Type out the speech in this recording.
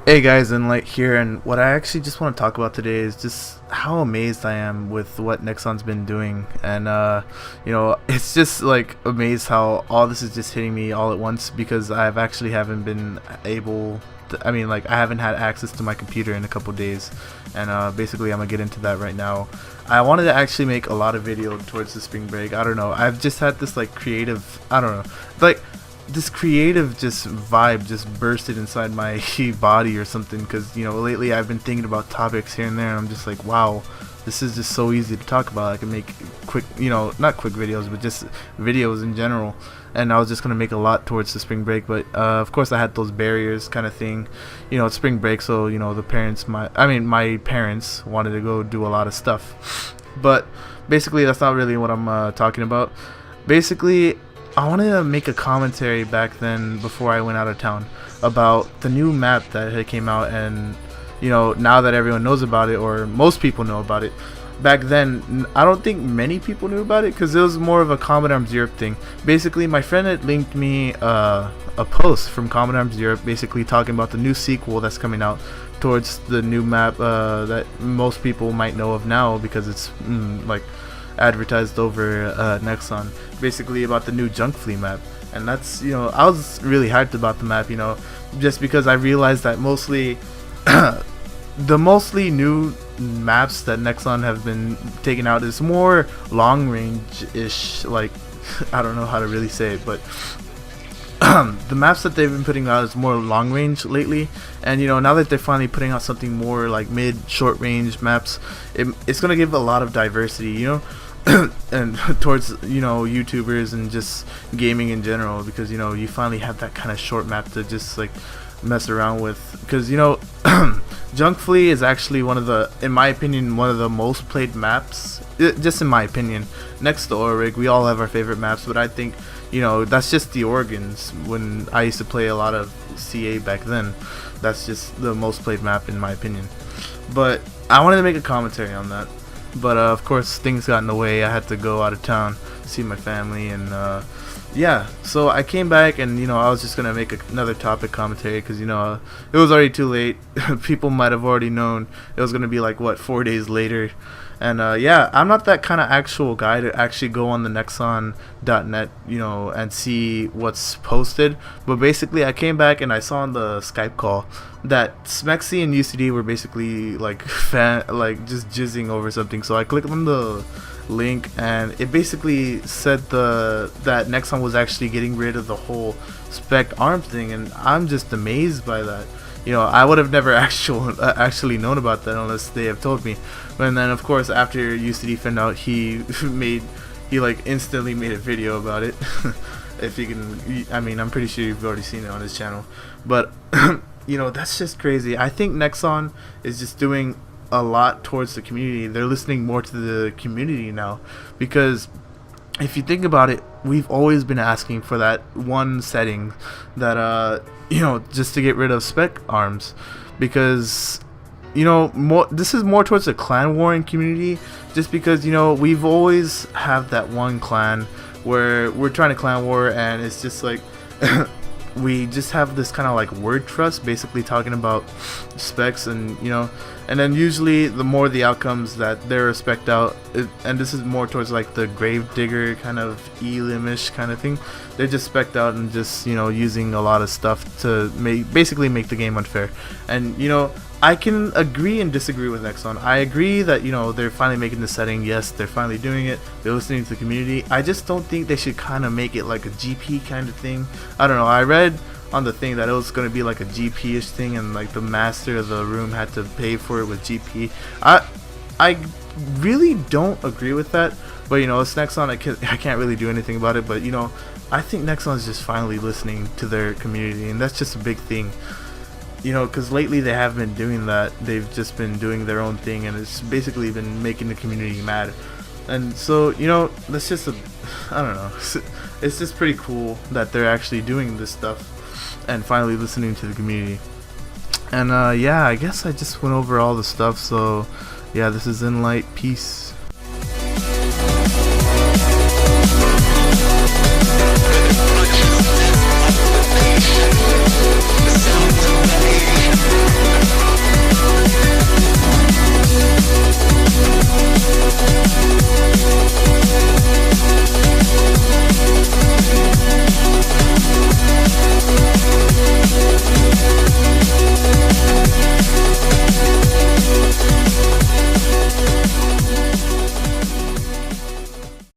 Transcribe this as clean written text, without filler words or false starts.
Hey guys, Enlight here, and what I actually just want to talk about today is just how amazed I am with what Nexon's been doing, and it's just like amazed how all this is just hitting me all at once because I've actually haven't been able. I haven't had access to my computer in a couple days, and basically I'm gonna get into that right now. I wanted to actually make a lot of video towards the spring break. I don't know. I've just had this like creative. I don't know, like this creative just vibe just bursted inside my body or something, because lately I've been thinking about topics here and there, and I'm just like, wow, this is just so easy to talk about. I can make quick, not quick videos, but just videos in general. And I was just gonna make a lot towards the spring break, but of course I had those barriers kind of thing. It's spring break, so the parents, my parents wanted to go do a lot of stuff, but basically that's not really what I'm talking about. Basically, I wanted to make a commentary back then before I went out of town about the new map that had came out, and now that everyone knows about it, or most people know about it. Back then, I don't think many people knew about it because it was more of a Common Arms Europe thing. Basically, my friend had linked me a post from Common Arms Europe, basically talking about the new sequel that's coming out towards the new map that most people might know of now because it's like advertised over Nexon, basically about the new Junk Flea map. And that's, I was really hyped about the map, just because I realized that mostly the mostly new maps that Nexon have been taking out is more long range ish, like I don't know how to really say it, but the maps that they've been putting out is more long range lately. And now that they're finally putting out something more like mid short range maps, it's gonna give a lot of diversity, and towards YouTubers and just gaming in general, because you finally have that kind of short map to just like mess around with, because Junk Flea is actually in my opinion, one of the most played maps, just in my opinion, next to Orig. We all have our favorite maps, but I think that's just the Oregons. When I used to play a lot of CA back then, that's just the most played map in my opinion. But I wanted to make a commentary on that, but of course things got in the way. I had to go out of town, see my family, and yeah, so I came back, and I was just gonna make another topic commentary because it was already too late. People might have already known it was gonna be like 4 days later. And yeah, I'm not that kind of actual guy to actually go on the Nexon.net, and see what's posted. But basically, I came back and I saw on the Skype call that Smexy and UCD were basically like just jizzing over something. So I clicked on the link, and it basically said that Nexon was actually getting rid of the whole spec arm thing, and I'm just amazed by that. I would have never actually known about that unless they have told me. And then of course after UCD found out, he instantly made a video about it. If you can, I'm pretty sure you've already seen it on his channel. But that's just crazy. I think Nexon is just doing a lot towards the community. They're listening more to the community now, because if you think about it, we've always been asking for that one setting that just to get rid of spec arms, because this is more towards the clan warring community, just because we've always have that one clan where we're trying to clan war, and it's just like we just have this kind of like word trust, basically talking about specs, and and then usually the more the outcomes that they're spec'd out, and this is more towards like the Gravedigger kind of Elim-ish kind of thing. They're just spec'd out and just using a lot of stuff to basically make the game unfair. And I can agree and disagree with Nexon. I agree that they're finally making the setting. Yes, they're finally doing it. They're listening to the community. I just don't think they should kind of make it like a GP kind of thing. I don't know. I read on the thing that it was going to be like a GP-ish thing, and like the master of the room had to pay for it with GP. I really don't agree with that, but it's Nexon. I can't really do anything about it, but I think Nexon is just finally listening to their community, and that's just a big thing. Because lately they haven't been doing that. They've just been doing their own thing, and it's basically been making the community mad. And so that's just I don't know. It's just pretty cool that they're actually doing this stuff and finally listening to the community. And yeah, I guess I just went over all the stuff. So yeah, this is Enlight. Peace.